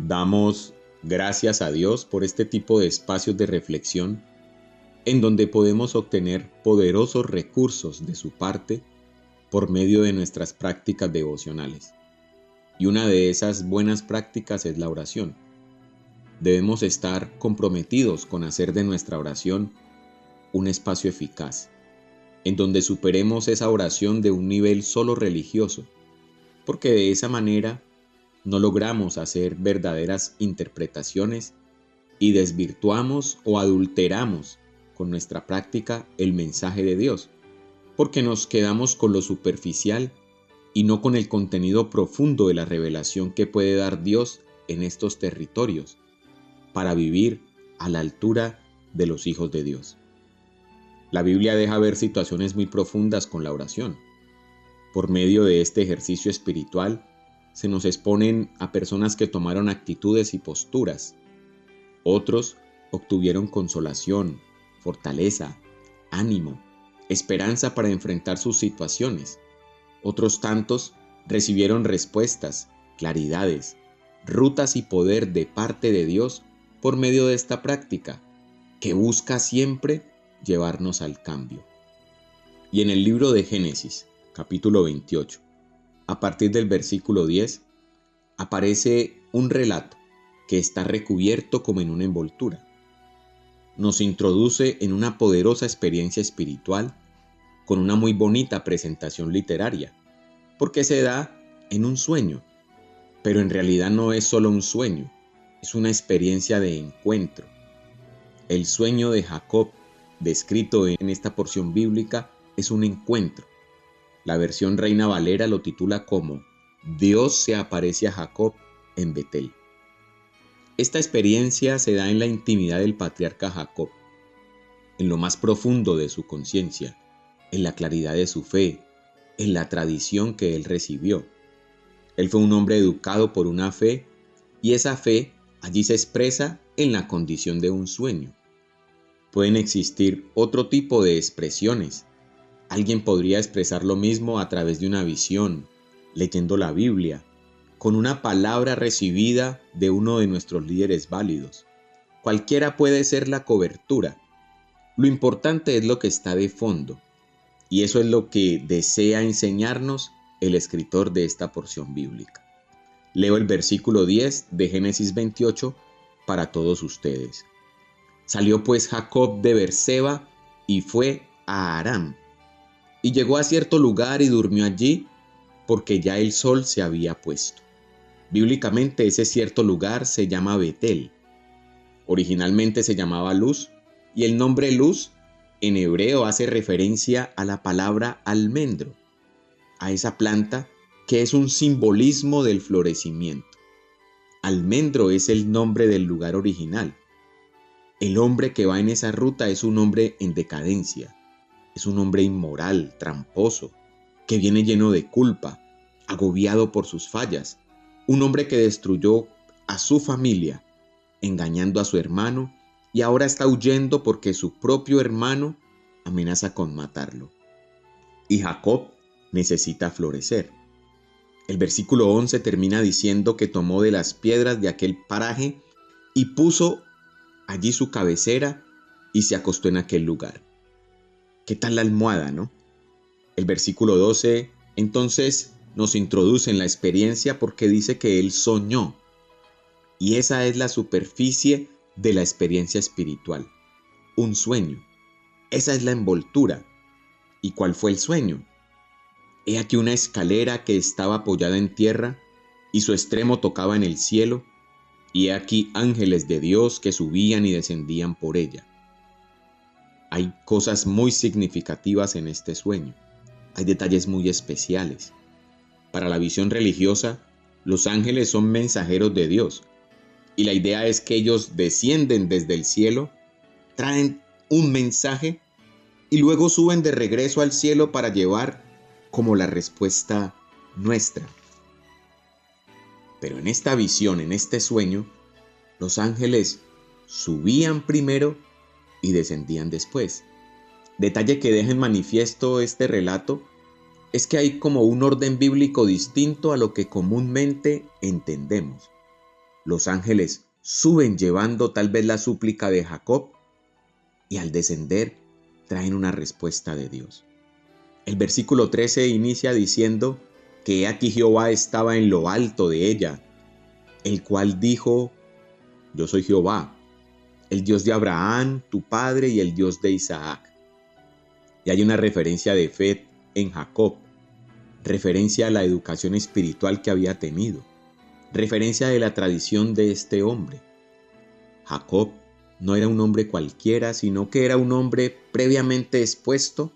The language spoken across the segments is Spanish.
Damos gracias a Dios por este tipo de espacios de reflexión en donde podemos obtener poderosos recursos de su parte por medio de nuestras prácticas devocionales. Y una de esas buenas prácticas es la oración. Debemos estar comprometidos con hacer de nuestra oración un espacio eficaz, en donde superemos esa oración de un nivel solo religioso, porque de esa manera no logramos hacer verdaderas interpretaciones y desvirtuamos o adulteramos con nuestra práctica el mensaje de Dios, porque nos quedamos con lo superficial y no con el contenido profundo de la revelación que puede dar Dios en estos territorios para vivir a la altura de los hijos de Dios. La Biblia deja ver situaciones muy profundas con la oración. Por medio de este ejercicio espiritual, se nos exponen a personas que tomaron actitudes y posturas. Otros obtuvieron consolación, fortaleza, ánimo, esperanza para enfrentar sus situaciones. Otros tantos recibieron respuestas, claridades, rutas y poder de parte de Dios por medio de esta práctica, que busca siempre llevarnos al cambio. Y en el libro de Génesis, capítulo 28, a partir del versículo 10, aparece un relato que está recubierto como en una envoltura. Nos introduce en una poderosa experiencia espiritual con una muy bonita presentación literaria, porque se da en un sueño, pero en realidad no es solo un sueño, es una experiencia de encuentro. El sueño de Jacob, descrito en esta porción bíblica, es un encuentro. La versión Reina Valera lo titula como Dios se aparece a Jacob en Betel. Esta experiencia se da en la intimidad del patriarca Jacob, en lo más profundo de su conciencia, en la claridad de su fe, en la tradición que él recibió. Él fue un hombre educado por una fe, y esa fe allí se expresa en la condición de un sueño. Pueden existir otro tipo de expresiones. Alguien podría expresar lo mismo a través de una visión, leyendo la Biblia, con una palabra recibida de uno de nuestros líderes válidos. Cualquiera puede ser la cobertura. Lo importante es lo que está de fondo, y eso es lo que desea enseñarnos el escritor de esta porción bíblica. Leo el versículo 10 de Génesis 28 para todos ustedes. Salió pues Jacob de Beerseba y fue a Aram, y llegó a cierto lugar y durmió allí, porque ya el sol se había puesto. Bíblicamente ese cierto lugar se llama Betel. Originalmente se llamaba Luz, y el nombre Luz en hebreo hace referencia a la palabra almendro, a esa planta que es un simbolismo del florecimiento. Almendro es el nombre del lugar original. El hombre que va en esa ruta es un hombre en decadencia, es un hombre inmoral, tramposo, que viene lleno de culpa, agobiado por sus fallas, un hombre que destruyó a su familia, engañando a su hermano, y ahora está huyendo porque su propio hermano amenaza con matarlo. Y Jacob necesita florecer. El versículo 11 termina diciendo que tomó de las piedras de aquel paraje y puso allí su cabecera y se acostó en aquel lugar. ¿Qué tal la almohada, no? El versículo 12 entonces nos introduce en la experiencia porque dice que él soñó. Y esa es la superficie de la experiencia espiritual. Un sueño. Esa es la envoltura. ¿Y cuál fue el sueño? He aquí una escalera que estaba apoyada en tierra y su extremo tocaba en el cielo, y he aquí ángeles de Dios que subían y descendían por ella. Hay cosas muy significativas en este sueño. Hay detalles muy especiales. Para la visión religiosa, los ángeles son mensajeros de Dios, y la idea es que ellos descienden desde el cielo, traen un mensaje y luego suben de regreso al cielo para llevar como la respuesta nuestra. Pero en esta visión, en este sueño, los ángeles subían primero y descendían después. Detalle que deja en manifiesto este relato es que hay como un orden bíblico distinto a lo que comúnmente entendemos. Los ángeles suben llevando tal vez la súplica de Jacob y al descender traen una respuesta de Dios. El versículo 13 inicia diciendo que aquí Jehová estaba en lo alto de ella, el cual dijo: yo soy Jehová, el Dios de Abraham, tu padre, y el Dios de Isaac. Y hay una referencia de fe en Jacob, referencia a la educación espiritual que había tenido, referencia de la tradición de este hombre. Jacob no era un hombre cualquiera, sino que era un hombre previamente expuesto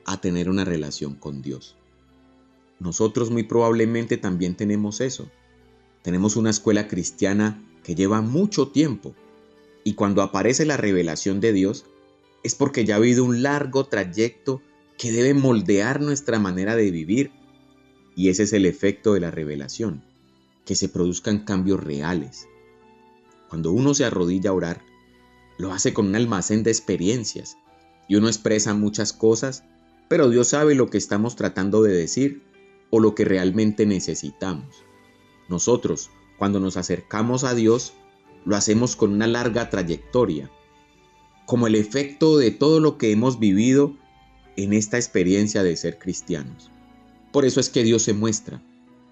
a tener una relación con Dios. Nosotros muy probablemente también tenemos eso. Tenemos una escuela cristiana que lleva mucho tiempo, y cuando aparece la revelación de Dios es porque ya ha habido un largo trayecto que debe moldear nuestra manera de vivir, y ese es el efecto de la revelación, que se produzcan cambios reales. Cuando uno se arrodilla a orar, lo hace con un almacén de experiencias, y uno expresa muchas cosas, pero Dios sabe lo que estamos tratando de decir o lo que realmente necesitamos. Nosotros, cuando nos acercamos a Dios, lo hacemos con una larga trayectoria, como el efecto de todo lo que hemos vivido en esta experiencia de ser cristianos. Por eso es que Dios se muestra,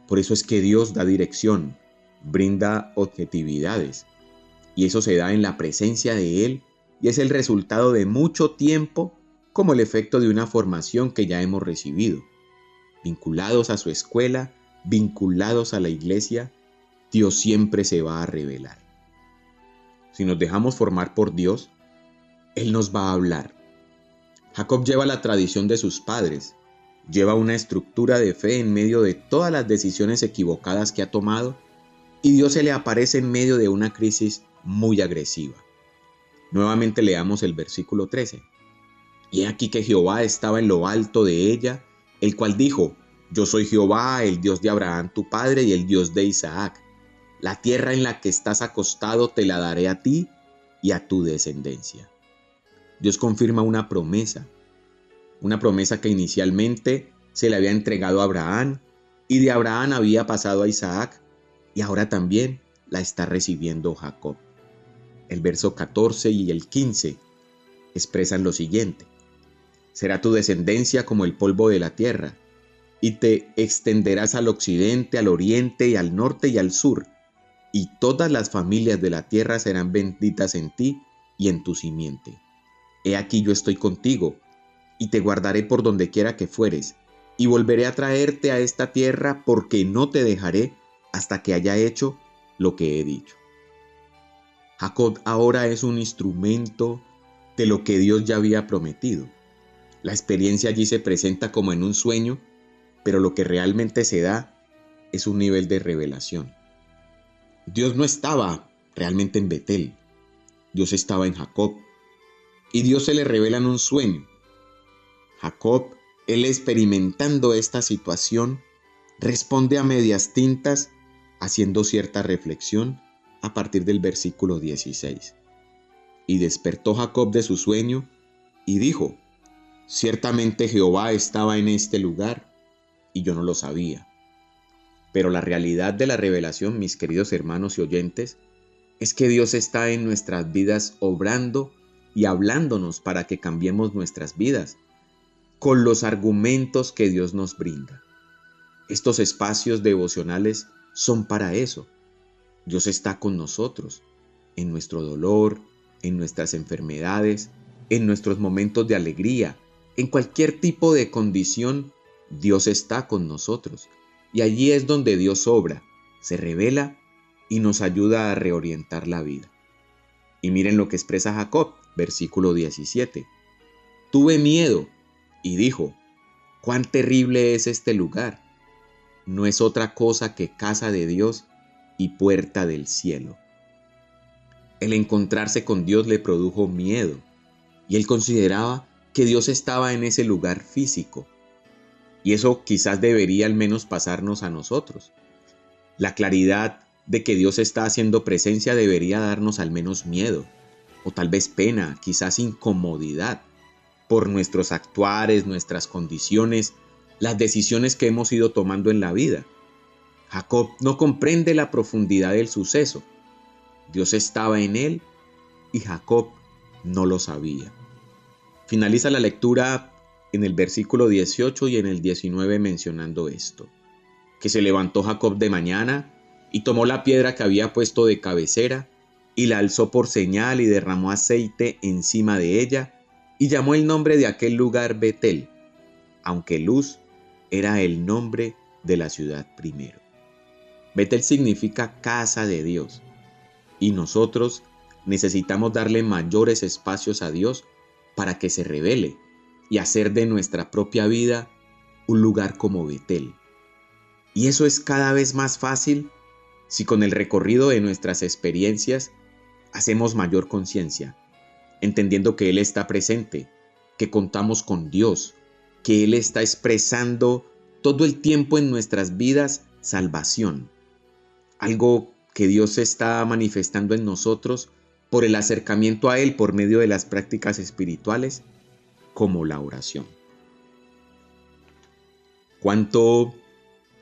por eso es que Dios da dirección, brinda objetividades, y eso se da en la presencia de Él, y es el resultado de mucho tiempo, como el efecto de una formación que ya hemos recibido. Vinculados a su escuela, vinculados a la iglesia, Dios siempre se va a revelar. Si nos dejamos formar por Dios, Él nos va a hablar. Jacob lleva la tradición de sus padres, lleva una estructura de fe en medio de todas las decisiones equivocadas que ha tomado, y Dios se le aparece en medio de una crisis muy agresiva. Nuevamente leamos el versículo 13. Y he aquí que Jehová estaba en lo alto de ella, el cual dijo: yo soy Jehová, el Dios de Abraham tu padre y el Dios de Isaac. La tierra en la que estás acostado te la daré a ti y a tu descendencia. Dios confirma una promesa que inicialmente se le había entregado a Abraham, y de Abraham había pasado a Isaac, y ahora también la está recibiendo Jacob. El verso 14 y el 15 expresan lo siguiente: será tu descendencia como el polvo de la tierra, y te extenderás al occidente, al oriente y al norte y al sur, y todas las familias de la tierra serán benditas en ti y en tu simiente. He aquí yo estoy contigo, y te guardaré por donde quiera que fueres, y volveré a traerte a esta tierra, porque no te dejaré hasta que haya hecho lo que he dicho. Jacob ahora es un instrumento de lo que Dios ya había prometido. La experiencia allí se presenta como en un sueño, pero lo que realmente se da es un nivel de revelación. Dios no estaba realmente en Betel, Dios estaba en Jacob, y Dios se le revela en un sueño. Jacob, él experimentando esta situación, responde a medias tintas, haciendo cierta reflexión a partir del versículo 16. Y despertó Jacob de su sueño y dijo: ciertamente Jehová estaba en este lugar, y yo no lo sabía. Pero la realidad de la revelación, mis queridos hermanos y oyentes, es que Dios está en nuestras vidas obrando y hablándonos para que cambiemos nuestras vidas con los argumentos que Dios nos brinda. Estos espacios devocionales son para eso. Dios está con nosotros, en nuestro dolor, en nuestras enfermedades, en nuestros momentos de alegría, en cualquier tipo de condición, Dios está con nosotros. Y allí es donde Dios obra, se revela y nos ayuda a reorientar la vida. Y miren lo que expresa Jacob, versículo 17. Tuve miedo y dijo: cuán terrible es este lugar. No es otra cosa que casa de Dios y puerta del cielo. El encontrarse con Dios le produjo miedo, y él consideraba que Dios estaba en ese lugar físico. Y eso quizás debería al menos pasarnos a nosotros. La claridad de que Dios está haciendo presencia debería darnos al menos miedo, o tal vez pena, quizás incomodidad, por nuestros actuares, nuestras condiciones, las decisiones que hemos ido tomando en la vida. Jacob no comprende la profundidad del suceso, Dios estaba en él y Jacob no lo sabía. Finaliza la lectura en el versículo 18 y en el 19 mencionando esto: que se levantó Jacob de mañana y tomó la piedra que había puesto de cabecera y la alzó por señal y derramó aceite encima de ella y llamó el nombre de aquel lugar Betel, aunque Luz era el nombre de la ciudad primero. Betel significa casa de Dios y nosotros necesitamos darle mayores espacios a Dios para que se revele y hacer de nuestra propia vida un lugar como Betel. Y eso es cada vez más fácil si con el recorrido de nuestras experiencias hacemos mayor conciencia, entendiendo que Él está presente, que contamos con Dios, que Él está expresando todo el tiempo en nuestras vidas salvación, algo que Dios está manifestando en nosotros por el acercamiento a Él por medio de las prácticas espirituales como la oración. ¿Cuánto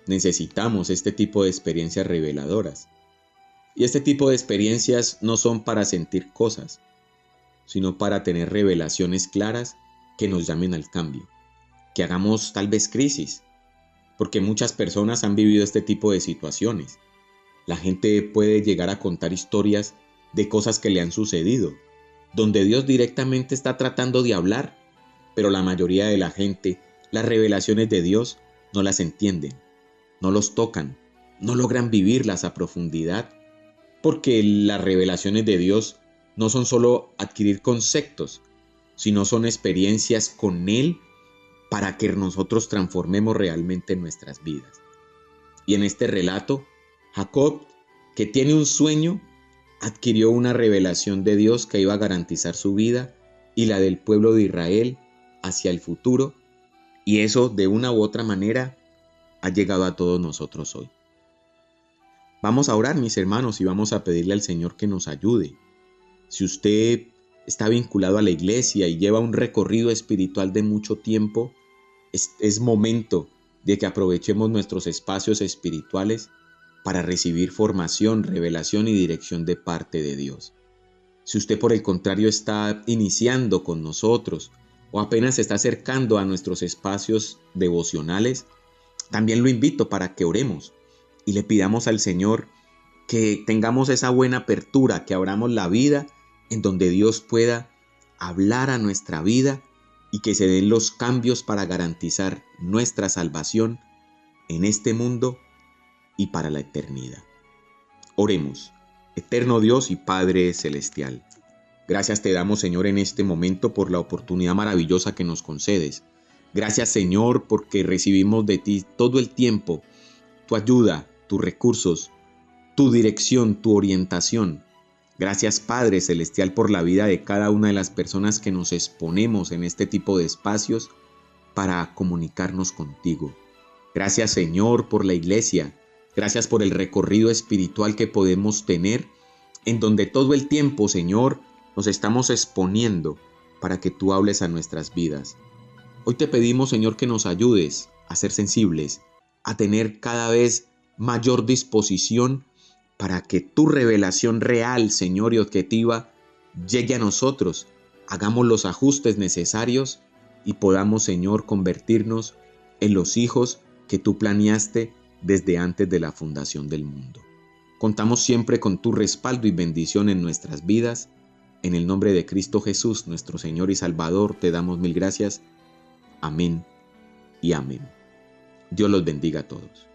necesitamos este tipo de experiencias reveladoras? Y este tipo de experiencias no son para sentir cosas, sino para tener revelaciones claras que nos llamen al cambio, que hagamos tal vez crisis, porque muchas personas han vivido este tipo de situaciones. La gente puede llegar a contar historias de cosas que le han sucedido, donde Dios directamente está tratando de hablar, pero la mayoría de la gente, las revelaciones de Dios no las entienden, no los tocan, no logran vivirlas a profundidad, porque las revelaciones de Dios no son solo adquirir conceptos, sino son experiencias con Él para que nosotros transformemos realmente nuestras vidas. Y en este relato, Jacob, que tiene un sueño, adquirió una revelación de Dios que iba a garantizar su vida y la del pueblo de Israel hacia el futuro, y eso de una u otra manera ha llegado a todos nosotros hoy. Vamos a orar, mis hermanos, y vamos a pedirle al Señor que nos ayude. Si usted está vinculado a la iglesia y lleva un recorrido espiritual de mucho tiempo, es momento de que aprovechemos nuestros espacios espirituales para recibir formación, revelación y dirección de parte de Dios. Si usted por el contrario está iniciando con nosotros o apenas se está acercando a nuestros espacios devocionales, también lo invito para que oremos y le pidamos al Señor que tengamos esa buena apertura, que abramos la vida en donde Dios pueda hablar a nuestra vida y que se den los cambios para garantizar nuestra salvación en este mundo y para la eternidad. Oremos. Eterno Dios y Padre Celestial, gracias te damos, Señor, en este momento por la oportunidad maravillosa que nos concedes. Gracias, Señor, porque recibimos de ti todo el tiempo tu ayuda, tus recursos, tu dirección, tu orientación. Gracias, Padre Celestial, por la vida de cada una de las personas que nos exponemos en este tipo de espacios para comunicarnos contigo. Gracias, Señor, por la iglesia. Gracias por el recorrido espiritual que podemos tener, en donde todo el tiempo, Señor, nos estamos exponiendo para que tú hables a nuestras vidas. Hoy te pedimos, Señor, que nos ayudes a ser sensibles, a tener cada vez mayor disposición para que tu revelación real, Señor, y objetiva llegue a nosotros. Hagamos los ajustes necesarios y podamos, Señor, convertirnos en los hijos que tú planeaste desde antes de la fundación del mundo. Contamos siempre con tu respaldo y bendición en nuestras vidas. En el nombre de Cristo Jesús, nuestro Señor y Salvador, te damos mil gracias. Amén y amén. Dios los bendiga a todos.